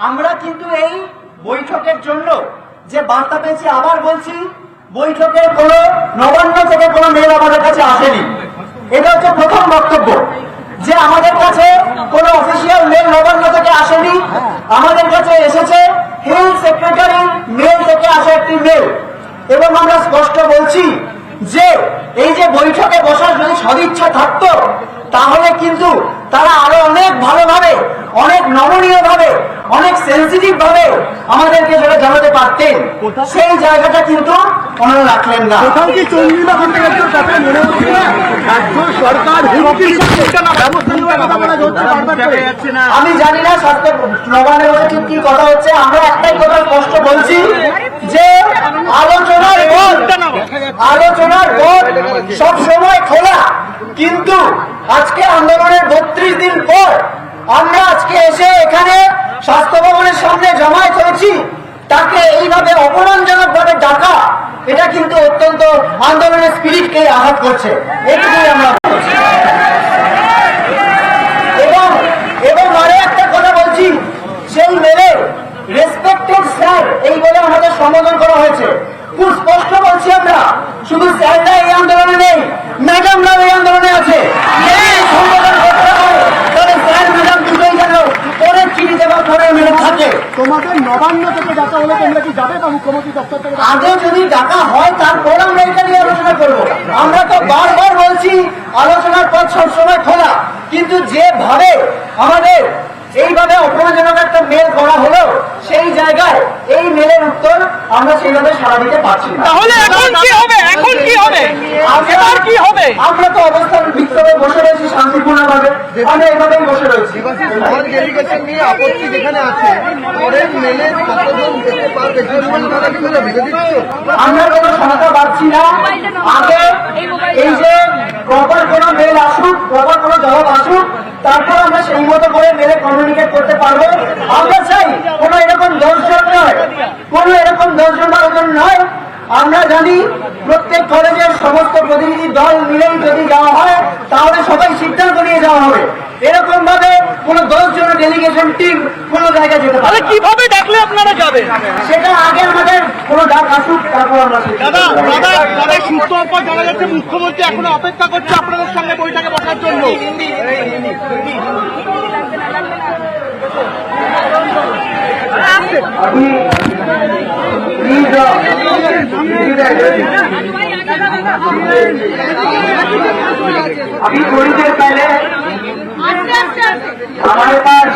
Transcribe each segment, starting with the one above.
আমরা কিন্তু এই বৈঠকের জন্য যে বার্তা পেয়েছি, আবার বলছি, বৈঠকের কোনো নবান্ন থেকে কোনো মেল আমাদের কাছে আসেনি। এটা হচ্ছে প্রথম বক্তব্য, যে আমাদের কাছে কোনো অফিসিয়াল মেল নবান্ন থেকে আসেনি। আমাদের কাছে এসেছে হেলথ সেক্রেটারির মেল থেকে আসা একটি মেল। এবং আমরা স্পষ্ট বলছি যে এই যে বৈঠকে বসার যদি সদিচ্ছা থাকতো, তাহলে কিন্তু তারা আরো অনেক ভালোভাবে, অনেক নমনীয় ভাবে, অনেক সেন্সিটিভ ভাবে আমাদেরকে সেটা জানাতে পারতেন। সেই জায়গাটা কিন্তু ওনারা রাখলেন না। আমি জানি না স্বাস্থ্য নবান্নের মধ্যে ঠিক কি কথা হচ্ছে। আমরা একটাই কথা স্পষ্ট বলছি যে আলোচনার পর সব সময় খোলা, কিন্তু আজকে আন্দোলনের 32 দিন পর আমরা আজকে এসে এখানে স্বাস্থ্য ভবনের সামনে জমায়েত হয়েছি, তাকে এইভাবে অপমানজনক ভাবে ডাকা, এটা কিন্তু অত্যন্ত আন্দোলনের স্পিরিটকে আঘাত করছে। এটুকুই আমরা বলছি। এবং আরো একটা কথা বলছি, সেই মেলে রেসপেক্টেড স্যার এই বলে আমাদের সম্বোধন করা হয়েছে। খুব স্পষ্ট বলছি, আমরা শুধু স্যাররা এই আন্দোলনে নেই, ম্যাডামরাও এই আন্দোলনে আছে। সম্বোধন করতে হয় তাহলে স্যার ম্যাডাম দুটোই যেন পরে চিঠি দেওয়া করে মেনে থাকে। তোমাদের নবান্ন থেকে ডাকা হলে তোমরা কি যাবে বা মুখ্যমন্ত্রী দপ্তর থেকে? আগে যদি ডাকা হয় তারপর আমরা এটা নিয়ে আলোচনা করবো। আমরা তো বারবার বলছি আলোচনার পথ সবসময় খোলা, কিন্তু যেভাবে আমাদের এইভাবে অপমানজনক একটা মেল করা হলো, সেই জায়গায় এই মেলের উত্তর আমরা সেইভাবে সাড়া দিতে পারছি না। তাহলে এখন কি হবে? এখন কি হবে? এবার কি হবে? আমরা তো অবস্থান বিক্ষোভে বসে রয়েছি শান্তিপূর্ণভাবে, আমরা এইভাবেই বসে রয়েছি। ডেলিগেশন নিয়ে আপত্তি যেখানে আছে, পরের মেলে কতজন যেতে পারবে আমরা কোনো সমস্যা পাচ্ছি না। আগে এই যে প্রপার কোনো মেল আসুক, প্রপার কোনো জবাব আসুক, তারপর আমরা সেই মতো করে মেলে কমিউনিকেট করতে পারবো। আমরা চাই কোনো এরকম 10 জন নয়, কোনো এরকম 10 জন 12 জন নয়। আমরা জানি প্রত্যেক কলেজের সমস্ত প্রতিনিধি দল মিলেই যদি যাওয়া হয়, তাহলে সবাই সিদ্ধান্ত নিয়ে যাওয়া হবে। এরকম ভাবে কোনো 10 জনের ডেলিগেশন টিম কোনো জায়গায় যেতে পারে। কিভাবে ডাকলে আপনারা যাবেন? সেটা আগে আমাদের কোনো ডাক আসুক, তারপর আমরা সূত্রের পর জানা যাচ্ছে মুখ্যমন্ত্রী এখনো অপেক্ষা করছে আপনাদের সঙ্গে বৈঠকে বসার জন্য। अभी थोड़ी देर पहले हमारे पास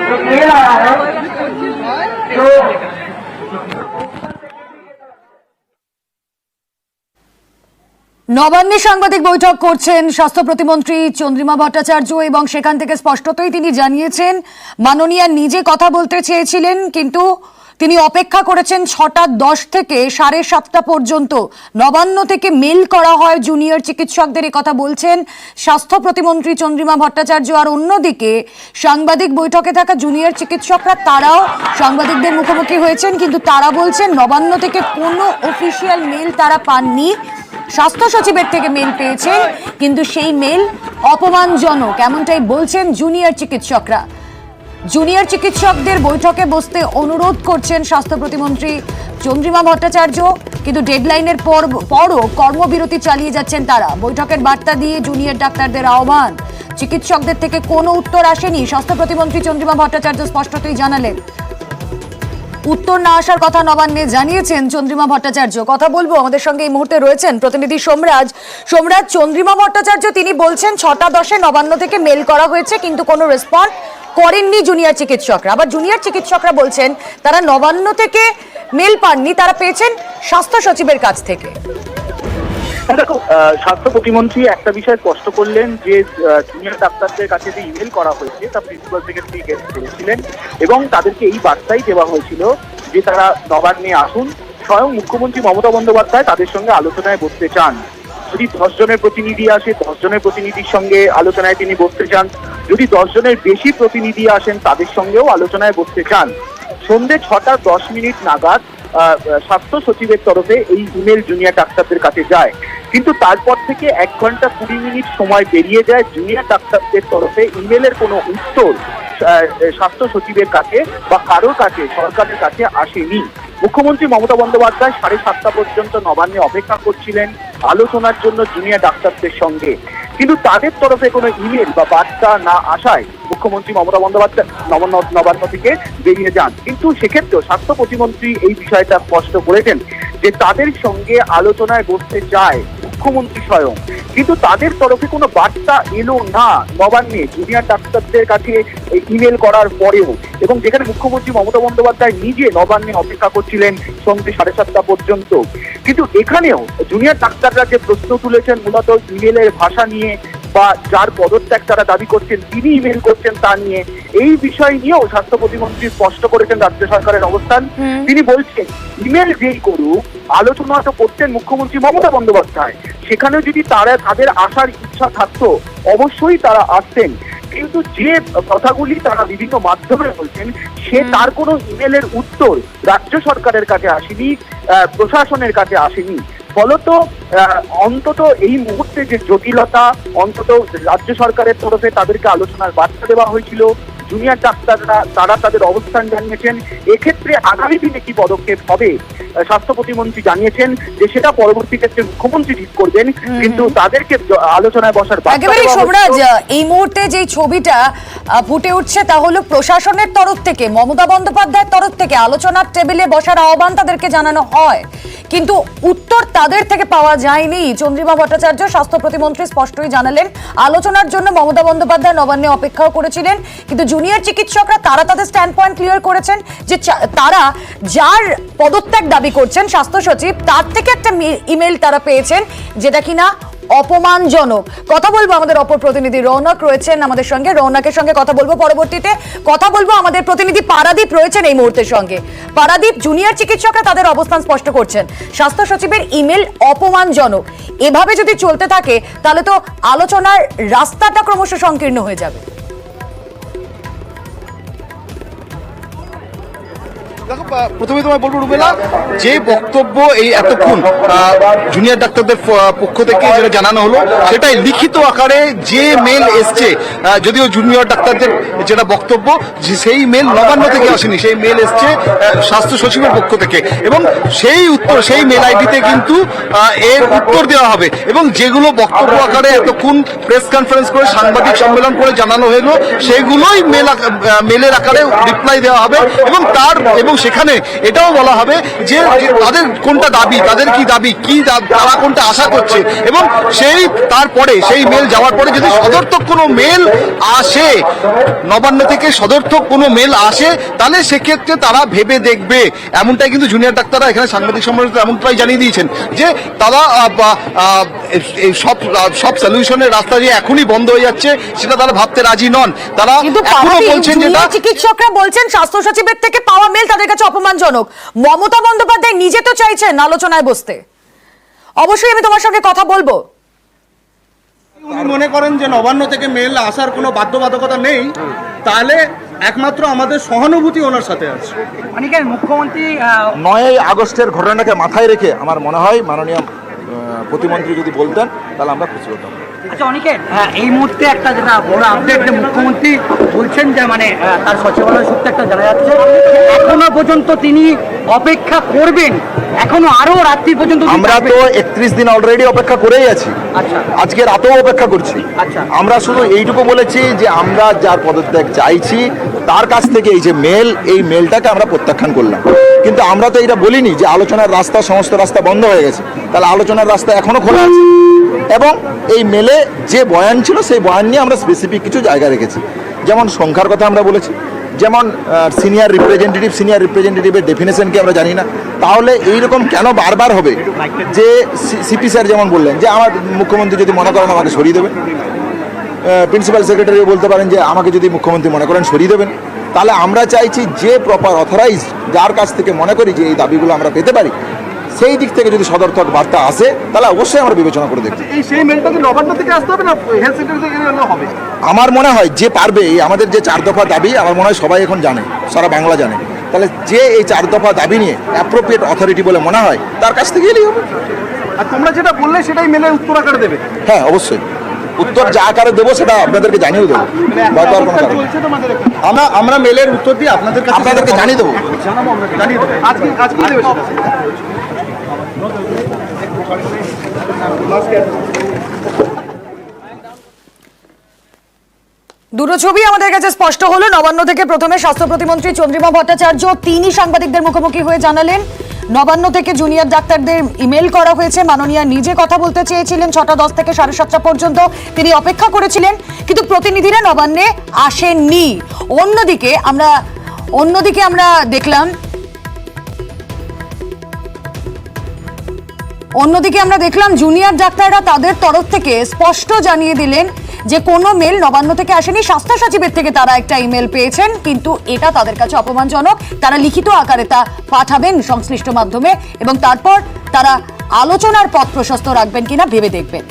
जो मेल आया है, जो নবান্নে সাংবাদিক বৈঠক করছেন স্বাস্থ্য প্রতিমন্ত্রী চন্দ্রিমা ভট্টাচার্য এবং সেখান থেকে স্পষ্টতই তিনি জানিয়েছেন মাননীয়া নিজে কথা বলতে চেয়েছিলেন, কিন্তু তিনি অপেক্ষা করেছেন 6টা 10 থেকে 7:30 পর্যন্ত। নবান্ন থেকে মেল করা হয় জুনিয়র চিকিৎসকদের, কথা বলছেন স্বাস্থ্য প্রতিমন্ত্রী চন্দ্রিমা ভট্টাচার্য। আর অন্যদিকে সাংবাদিক বৈঠকে থাকা জুনিয়র চিকিৎসকরা তারাও সাংবাদিকদের মুখোমুখি হয়েছেন, কিন্তু তারা বলছেন নবান্ন থেকে কোনো অফিসিয়াল মেল তারা পাননি। স্বাস্থ্য সচিবের থেকে মেল পেয়েছেন, কিন্তু সেই মেল অপমানজনক, এমনটাই বলছেন জুনিয়র চিকিৎসকরা। জুনিয়র চিকিৎসকদের বৈঠকে বসতে অনুরোধ করছেন স্বাস্থ্য প্রতিমন্ত্রী চন্দ্রিমা ভট্টাচার্য, কিন্তু ডেডলাইনের পরও কর্মবিরতি চালিয়ে যাচ্ছেন তারা। বৈঠকের বার্তা দিয়ে জুনিয়র ডাক্তারদের আহ্বান। চিকিৎসকদের থেকে কোনো উত্তর আসেনি। স্বাস্থ্য প্রতিমন্ত্রী চন্দ্রিমা ভট্টাচার্য স্পষ্টতই জানালেন, উত্তর না আসার কথা নবান্নে জানিয়েছেন চন্দ্রিমা ভট্টাচার্য। কথা বলবো, আমাদের সঙ্গে এই মুহূর্তে রয়েছেন প্রতিনিধি সোমরাজ। চন্দ্রিমা ভট্টাচার্য তিনি বলছেন 6টা 10-এ নবান্ন থেকে মেল করা হয়েছে, কিন্তু কোনো রেসপন্স করেননি জুনিয়র চিকিৎসকরা। আবার জুনিয়র চিকিৎসকরা বলছেন তারা নবান্ন থেকে মেল পাননি, তারা পেয়েছেন স্বাস্থ্য সচিবের কাছ থেকে। দেখো, স্বাস্থ্য প্রতিমন্ত্রী একটা বিষয় স্পষ্ট করলেন যে জুনিয়র ডাক্তারদের কাছে যে ইমেল করা হয়েছে তা প্রিন্সিপাল সেক্রেটারি গেট করেছিলেন এবং তাদেরকে এই বার্তাই দেওয়া হয়েছিল যে তারা নবান্নে আসুন। স্বয়ং মুখ্যমন্ত্রী মমতা বন্দ্যোপাধ্যায় তাদের সঙ্গে আলোচনায় বসতে চান। যদি 10 জনের প্রতিনিধি আসে, 10 জনের প্রতিনিধির সঙ্গে আলোচনায় তিনি বসতে চান। যদি 10 জনের বেশি প্রতিনিধি আসেন, তাদের সঙ্গেও আলোচনায় বসতে চান। সন্ধ্যে 6টা 10 নাগাদ স্বাস্থ্য সচিবের তরফে এই ইমেল জুনিয়র ডাক্তারদের কাছে যায়, কিন্তু তারপর থেকে 1 ঘন্টা 20 মিনিট সময় বেরিয়ে যায়। জুনিয়র ডাক্তারদের তরফে ইমেলের কোনো উত্তর স্বাস্থ্য সচিবের কাছে বা কারোর কাছে, সরকারের কাছে আসেনি। মুখ্যমন্ত্রী মমতা বন্দ্যোপাধ্যায় 7:30 পর্যন্ত নবান্নে অপেক্ষা করছিলেন আলোচনার জন্য জুনিয়র ডাক্তারদের সঙ্গে, কিন্তু তাদের তরফে কোনো ইমেল বা বার্তা না আসায় মুখ্যমন্ত্রী মমতা বন্দ্যোপাধ্যায় নবান্ন থেকে বেরিয়ে যান। কিন্তু সেক্ষেত্রেও স্বাস্থ্য প্রতিমন্ত্রী এই বিষয়টা স্পষ্ট করেছেন যে তাদের সঙ্গে আলোচনায় বসতে চায় মুখ্যমন্ত্রী স্বয়ং, কিন্তু তাদের তরফে কোনো বার্তা এলো না নবান্নে জুনিয়র ডাক্তারদের কাছে ইমেল করার পরেও, এবং যেখানে মুখ্যমন্ত্রী মমতা বন্দ্যোপাধ্যায় নিজে নবান্নে অপেক্ষা করছিলেন সন্ধ্যে 7:30 পর্যন্ত। কিন্তু এখানেও জুনিয়র ডাক্তাররা যে প্রশ্ন তুলেছেন মূলত ইমেলের ভাষা নিয়ে বা যার পদত্যাগ তারা দাবি করছেন তিনি ইমেল করছেন তা নিয়ে, এই বিষয় নিয়েও স্বাস্থ্য প্রতিমন্ত্রী স্পষ্ট করেছেন রাজ্য সরকারের অবস্থান। তিনি বলছেন ইমেল যেই করুক, আলোচনা তো করতেন মুখ্যমন্ত্রী মমতা বন্দ্যোপাধ্যায়, সেখানেও যদি তাদের আসার ইচ্ছা থাকতো অবশ্যই তারা আসতেন, কিন্তু যে কথাগুলি তারা বিভিন্ন মাধ্যমে বলছেন সে তার কোনো ইমেলের উত্তর রাজ্য সরকারের কাছে আসেনি, প্রশাসনের কাছে আসেনি। ফলত অন্তত এই মুহূর্তে যে জটিলতা, অন্তত রাজ্য সরকারের তরফে তাদেরকে আলোচনার বার্তা দেওয়া হয়েছিল, জুনিয়র ডাক্তাররা তারা তাদের অবস্থান জানিয়েছেন। এক্ষেত্রে আগামী দিনে কি পদক্ষেপ হবে স্বাস্থ্য প্রতিমন্ত্রী জানিয়েছেন যে সেটা পরবর্তী ক্ষেত্রে মুখ্যমন্ত্রী ঠিক করবেন, কিন্তু তাদেরকে আলোচনায় বসার একেবারে সোমরাজ, এই মুহূর্তে যে ছবিটা ফুটে উঠছে তা হলো প্রশাসনের তরফ থেকে, মমতা বন্দ্যোপাধ্যায়ের তরফ থেকে আলোচনার টেবিলে বসার আহ্বান তাদেরকে জানানো হয়, কিন্তু উত্তর তাদের থেকে পাওয়া যায়নি। চন্দ্রিমা ভট্টাচার্য স্বাস্থ্য প্রতিমন্ত্রী স্পষ্টই জানালেন আলোচনার জন্য মমতা বন্দ্যোপাধ্যায় নবান্নে অপেক্ষাও করেছিলেন, কিন্তু জুনিয়র চিকিৎসকরা তারা তাদের স্ট্যান্ড পয়েন্ট ক্লিয়ার করেছেন যে তারা যার পদত্যাগ দাবি করছেন স্বাস্থ্য সচিব, তার থেকে একটা ইমেল তারা পেয়েছেন যেটা কিনা অপমানজনক। কথা বলবো আমাদের অপর প্রতিনিধি রৌনক রয়েছেন আমাদের সঙ্গে, রৌনকের সঙ্গে কথা বলবো পরবর্তীতে। কথা বলবো আমাদের প্রতিনিধি পারাদীপ রয়েছেন এই মুহূর্তের সঙ্গে। পারাদীপ, জুনিয়র চিকিৎসকরা তাদের অবস্থান স্পষ্ট করছেন স্বাস্থ্য সচিবের ইমেল অপমানজনক। এভাবে যদি চলতে থাকে তাহলে তো আলোচনার রাস্তাটা ক্রমশ সংকীর্ণ হয়ে যাবে। দেখো, প্রথমে তোমায় বলবো রুবেলা, যে বক্তব্য এই এতক্ষণ জুনিয়র ডাক্তারদের পক্ষ থেকে যেটা জানানো হলো সেটাই লিখিত আকারে যে মেল এসছে, যদিও জুনিয়র ডাক্তারদের যেটা বক্তব্য সেই মেল নবান্ন থেকে আসেনি, সেই মেল এসছে স্বাস্থ্য সচিবের পক্ষ থেকে, এবং সেই উত্তর সেই মেল আইডিতে কিন্তু এর উত্তর দেওয়া হবে, এবং যেগুলো বক্তব্য আকারে এতক্ষণ প্রেস কনফারেন্স করে সাংবাদিক সম্মেলন করে জানানো হলো সেগুলোই মেলের আকারে রিপ্লাই দেওয়া হবে, এবং সেখানে এটাও বলা হবে যে তাদের কোনটা দাবি, তাদের কি দাবি, কি তারা কোনটা আশা করছে, এবং তারপরে সেই মেল যাওয়ার পরে যদি সদর্থক কোনো মেল আসে, নবান্ন থেকে সদর্থক কোনো মেল আসে, তাহলে সেক্ষেত্রে তারা ভেবে দেখবে। এমনটাই কিন্তু জুনিয়র ডাক্তাররা এখানে সাংবাদিক সম্মেলনে এমনটাই জানিয়ে দিয়েছেন যে তারা সব সলিউশনের রাস্তা যে এখনই বন্ধ হয়ে যাচ্ছে সেটা তারা ভাবতে রাজি নন। তারা এখনো বলছেন যে চিকিৎসকরা বলছেন স্বাস্থ্য সচিবের থেকে পাওয়া মেল তাদের কাছে অপমানজনক। মমতা বন্দ্যোপাধ্যায় নিজে তো চাইছেন আলোচনায় বসতে। অবশ্যই আমি তোমার সঙ্গে কথা বলবো। উনি মনে করেন যে নবান্ন থেকে মেল আসার কোনো বাধ্যবাধকতা নেই, তাহলে একমাত্র আমাদের সহানুভূতি ওনার সাথে আছে। অনেকের মুখ্যমন্ত্রী 9ই আগস্টের ঘটনাটাকে মাথায় রেখে আমার মনে হয় মাননীয় প্রতিমন্ত্রী যদি বলতেন তাহলে আমরা খুশি হতাম। আচ্ছা অনেকের এই মুহূর্তে একটা যেটা বড় আপডেট, যে মুখ্যমন্ত্রী বলছেন যে তার সচিবালয় সূত্রে একটা জানা যাচ্ছে এখনো পর্যন্ত তিনি অপেক্ষা করবেন, এখনো আরো রাত্রি পর্যন্ত। আমরা তো 31 দিন অলরেডি অপেক্ষা করেই আছি। আচ্ছা, আজকে রাতেও অপেক্ষা করছি। আচ্ছা, আমরা শুধু এইটুকু বলেছি যে আমরা যার পদত্যাগ চাইছি তার কাছ থেকে এই যে এই মেলটাকে আমরা প্রত্যাখ্যান করলাম, কিন্তু আমরা তো এটা বলিনি যে আলোচনার রাস্তা, সমস্ত রাস্তা বন্ধ হয়ে গেছে। তাহলে আলোচনার রাস্তা এখনো খোলা আছে, এবং এই মেলে যে বয়ান ছিল সেই বয়ান নিয়ে আমরা স্পেসিফিক কিছু জায়গা রেখেছি, যেমন সংখ্যার কথা আমরা বলেছি, যেমন সিনিয়র রিপ্রেজেন্টেটিভের ডেফিনেশনকে আমরা জানি না। তাহলে এইরকম কেন বারবার হবে যে সিপি স্যার যেমন বললেন যে আমার মুখ্যমন্ত্রী যদি মনে করেন আমাকে সরিয়ে দেবেন, প্রিন্সিপাল সেক্রেটারিও বলতে পারেন যে আমাকে যদি মুখ্যমন্ত্রী মনে করেন সরিয়ে দেবেন। তাহলে আমরা চাইছি যে প্রপার অথরাইজড, যার কাছ থেকে মনে করি যে এই দাবিগুলো আমরা পেতে পারি, সেই দিক থেকে যদি সদর্থক বার্তা আসে তাহলে অবশ্যই আমরা বিবেচনা করে দেখছি। সেই মেলটা কি নবান্ন থেকে আসতে হবে না হেলথ সেন্টার থেকে হবে? আমার মনে হয় যে পারবে, এই আমাদের যে 4 দফা দাবি আমার মনে হয় সবাই এখন জানে, সারা বাংলা জানে, তাহলে যে এই 4 দফা দাবি নিয়ে অ্যাপ্রোপ্রিয়েট অথরিটি বলে মনে হয় তার কাছ থেকে এলেই হবে। আর তোমরা যেটা বললে সেটাই মেলে উত্তর আকারে দেবে? হ্যাঁ অবশ্যই। উত্তর যা আকারে দেবো সেটা আপনাদেরকে জানিয়ে দেবো ভয় পাওয়ার কোনো কারণ নেই। আমরা মেলের উত্তর দিয়ে আপনাদেরকে জানিয়ে দেবো। দুটো ছবি আমাদের কাছে স্পষ্ট হলো। নবান্ন থেকে প্রথমে স্বাস্থ্য প্রতিমন্ত্রী চন্দ্রিমা ভট্টাচার্য তিনি সাংবাদিকদের মুখোমুখি হয়ে জানালেন নবান্ন থেকে জুনিয়র ডাক্তারদের ইমেল করা হয়েছে। মাননীয়া নিজে কথা বলতে চেয়েছিলেন 6টা 10 থেকে 7:30 পর্যন্ত তিনি অপেক্ষা করেছিলেন, কিন্তু প্রতিনিধিরা নবান্নে আসেননি। অন্যদিকে আমরা দেখলাম জুনিয়র ডাক্তাররা তাদের তরফ থেকে স্পষ্ট জানিয়ে দিলেন যে কোনো মেল নবান্ন থেকে আসেনি, স্বাস্থ্য সচিবের থেকে তারা একটা ইমেল পেয়েছেন, কিন্তু এটা তাদের কাছে অপমানজনক। তারা লিখিত আকারে তা পাঠাবেন সংশ্লিষ্ট মাধ্যমে এবং তারপর তারা আলোচনার পথ প্রশস্ত রাখবেন কিনা ভেবে দেখবেন।